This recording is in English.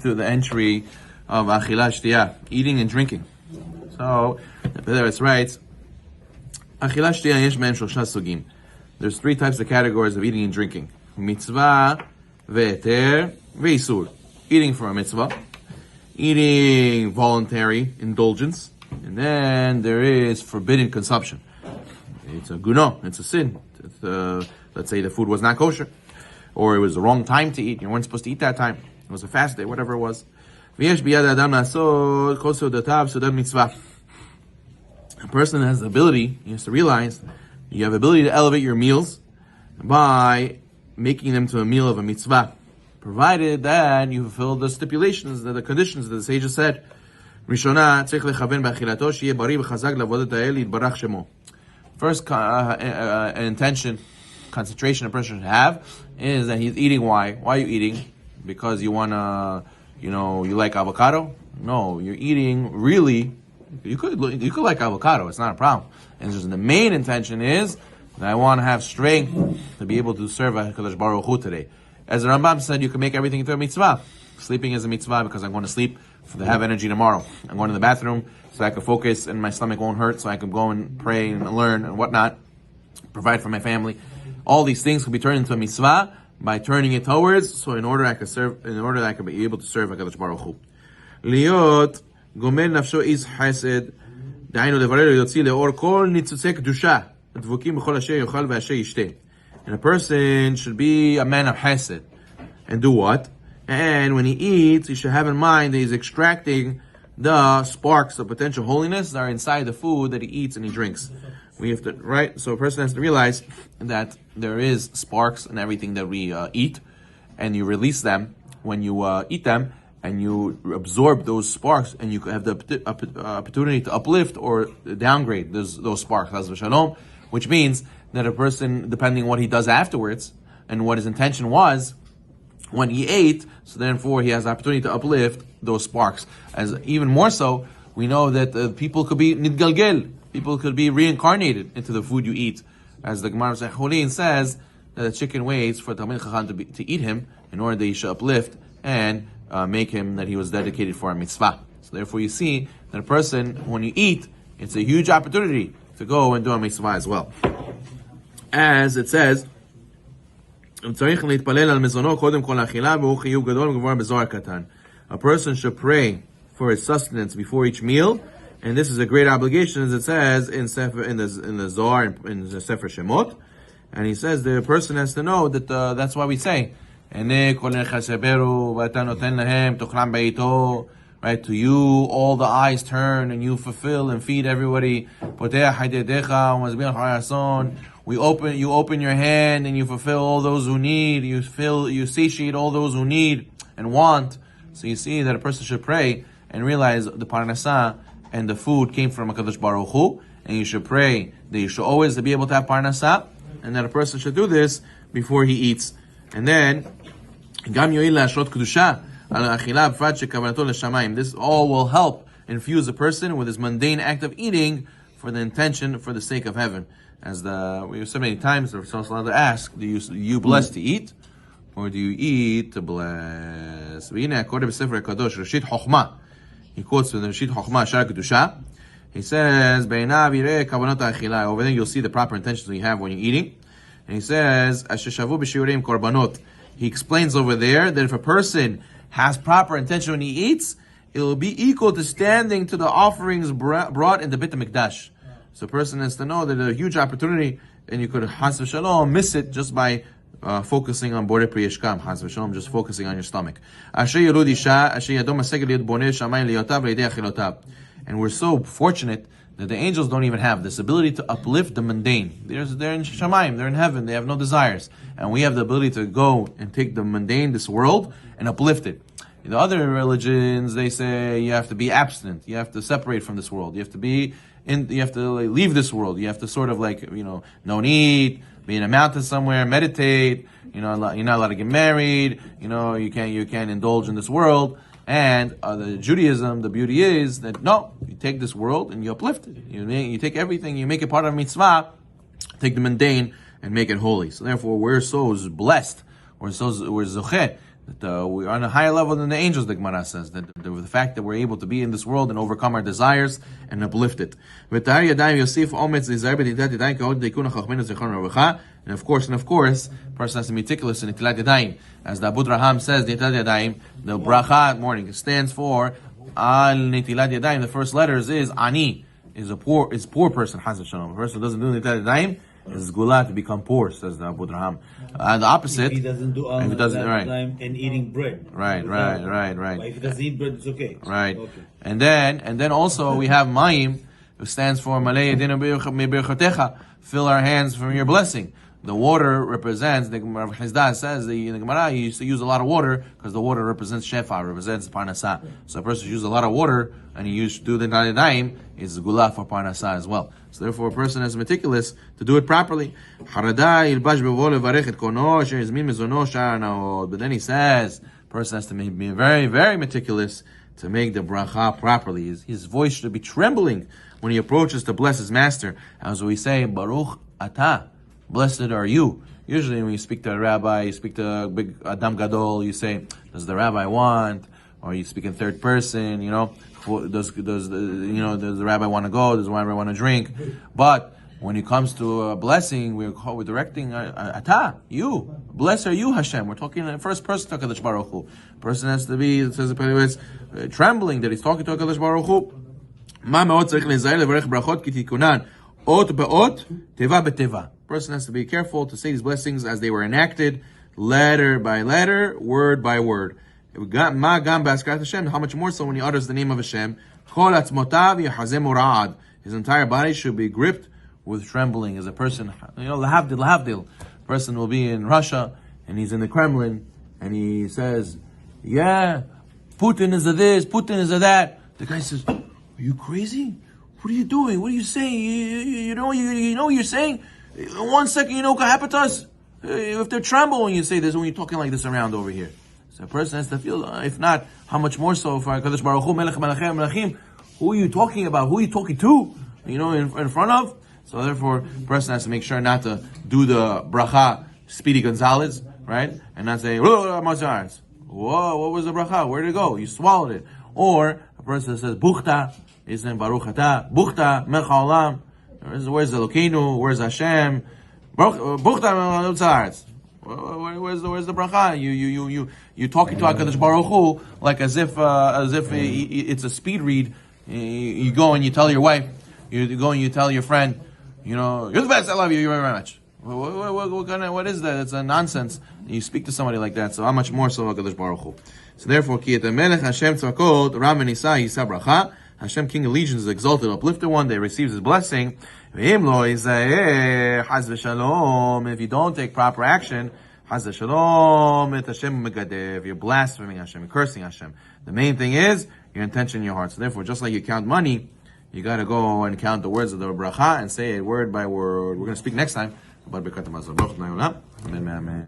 to the entry of Achila Shtiyah, eating and drinking. So, there it writes, Achila Shtiyah yesh mehem shloshah sugim. There's three types of categories of eating and drinking. Mitzvah, ve'eter, ve'isur. Eating for a mitzvah, eating voluntary indulgence, and then there is forbidden consumption. It's a guno, it's a sin. Let's say the food was not kosher, or it was the wrong time to eat. You weren't supposed to eat that time. It was a fast day, whatever it was. A person has the ability, he has to realize, you have the ability to elevate your meals by making them to a meal of a mitzvah, provided that you fulfill the stipulations, the conditions that the sages said. First intention, concentration a person should have is that he's eating. Why? Why are you eating? Because you want to, you like avocado? No, you're eating really. You could like avocado. It's not a problem. And just the main intention is that I want to have strength to be able to serve HaKadosh Baruch Hu today. As the Rambam said, you can make everything into a mitzvah. Sleeping is a mitzvah because I'm going to sleep to have energy tomorrow. I'm going to the bathroom so I can focus and my stomach won't hurt, so I can go and pray and learn and whatnot, provide for my family. All these things can be turned into a mitzvah by turning it towards, so in order I can be able to serve HaKadosh Baruch Hu. Liot gomer nafsho is chesed, da'aynu levarer yotzi leor kol nitzutze kedusha, advokim b'chol asher yochal v'asher yishteh. And a person should be a man of chesed. And do what? And when he eats, he should have in mind that he's extracting the sparks of potential holiness that are inside the food that he eats and he drinks. We have to, right? So a person has to realize that there is sparks in everything that we eat, and you release them when you eat them, and you absorb those sparks, and you have the opportunity to uplift or downgrade those sparks, which means that a person, depending on what he does afterwards, and what his intention was when he ate, so therefore he has the opportunity to uplift those sparks. As even more so, we know that people could be nidgalgel, people could be reincarnated into the food you eat. As the Gemara Zecholin says, that the chicken waits for Talmid Chacham to eat him in order that he should uplift and make him that he was dedicated for a mitzvah. So therefore you see that a person, when you eat, it's a huge opportunity to go and do a mitzvah as well. As it says, a person should pray for his sustenance before each meal, and this is a great obligation, as it says in the Zohar, in the Sefer Shemot. And he says the person has to know that that's why we say, right? To you, all the eyes turn, and you fulfill and feed everybody. You open your hand, and you fulfill all those who need. You satiate all those who need and want. So you see that a person should pray and realize the parnasah and the food came from HaKadosh Baruch Hu, and you should pray that you should always be able to have parnasah, and that a person should do this before he eats. And then, this all will help infuse a person with his mundane act of eating for the intention, for the sake of heaven. As we have so many times, the Rasul ask, do you bless to eat, or do you eat to bless? He quotes from the Rashid Chochmah, Shar Kedusha. He says, over there you'll see the proper intentions that you have when you're eating. And he says, he explains over there that if a person has proper intention when he eats, it will be equal to standing to the offerings brought in the Beit HaMikdash. So a person has to know that there's a huge opportunity, and you could Chas v'Shalom miss it just by focusing on Borei Pri Yeshkam, Chas v'Shalom, just focusing on your stomach. And we're so fortunate that the angels don't even have this ability to uplift the mundane. They're in Shamayim, they're in heaven, they have no desires. And we have the ability to go and take the mundane, this world, and uplift it. In the other religions, they say you have to be abstinent, you have to separate from this world, you have to leave this world, you have to sort of don't eat, be in a mountain somewhere, meditate, you're not allowed to get married, you can't indulge in this world. And the Judaism, the beauty is that no, you take this world and you uplift it. You take everything, you make it part of mitzvah, take the mundane and make it holy. So therefore, we're so blessed, we're zocheh, that we're on a higher level than the angels, the Gemara says. That the fact that we're able to be in this world and overcome our desires and uplift it. And of course, person has to be meticulous in Netilat Yadayim. As the Abu Raham says, Netilat Yadayim, the bracha morning stands for Al Netilat Yadayim. The first letters is Ani, is poor person, Chas v'shalom. A person who doesn't do Netilat Yadayim is gula to become poor, says the Abu Raham. And the opposite, if he doesn't do all right, time and eating bread. Right. But if he doesn't eat bread, it's okay. Right. Okay. And then also we have Mayim, who stands for Malei Yadinu Birchotecha, fill our hands from your blessing. The water represents, the Rav Hizdah says in the Gemara, he used to use a lot of water because the water represents Shefa, represents Parnasah. So a person who uses a lot of water and he used to do the Nadaim is Gula for Parnasah as well. So therefore a person is meticulous to do it properly. But then he says, a person has to be very, very meticulous to make the bracha properly. His voice should be trembling when he approaches to bless his master. As we say, Baruch Atah. Blessed are you. Usually when you speak to a rabbi, you speak to a big Adam Gadol, you say, does the rabbi want? Or you speak in third person, does the rabbi want to go? Does the rabbi want to drink? But when it comes to a blessing, we're directing Ata, you. Blessed are you, Hashem. We're talking in the first person to HaKadosh Baruch Hu. Person has to be, it says the Pele Yoetz, trembling that he's talking to HaKadosh Baruch Hu. Ma me'od tzarich lezayer levarech brachot ki tikunan. Ot be'ot, teva be'teva. Person has to be careful to say these blessings as they were enacted, letter by letter, word by word. How much more so when he utters the name of Hashem? His entire body should be gripped with trembling. As a person, lahavdil. Person will be in Russia and he's in the Kremlin and he says, "Yeah, Putin is a this, Putin is a that." The guy says, "Are you crazy? What are you doing? What are you saying? You know what you're saying? 1 second, you know what can happen to us? If they tremble when you say this, when you're talking like this around over here." So a person has to feel, if not, how much more so for HaKadosh Baruch Hu, Melech Melachim Melachim, who are you talking about? Who are you talking to? In front of? So therefore, a person has to make sure not to do the bracha, Speedy Gonzalez, right? And not say, "Whoa, what was the bracha? Where did it go? You swallowed it." Or a person says, "Buchta," is in Baruch Atah, "Buchta, Melech HaOlam." Where's the Elokeinu? Where's Hashem? Buchta Melech. Where's the bracha? You talking to HaKadosh Baruch Hu like as if it's a speed read. You go and you tell your wife. You go and you tell your friend. You're the best. I love you. You're very much. What is that? It's a nonsense. You speak to somebody like that. So how much more so HaKadosh Baruch Hu? So therefore, Ki et Melech Hashem Tzvakot Ram V'Nisa Yisa Bracha. Hashem, King of Legions, is exalted, uplifted one day, receives his blessing. If you don't take proper action, you're blaspheming Hashem, you're cursing Hashem. The main thing is your intention in your heart. So therefore, just like you count money, you got to go and count the words of the bracha and say it word by word. We're going to speak next time about Birkat Hamazon. Amen.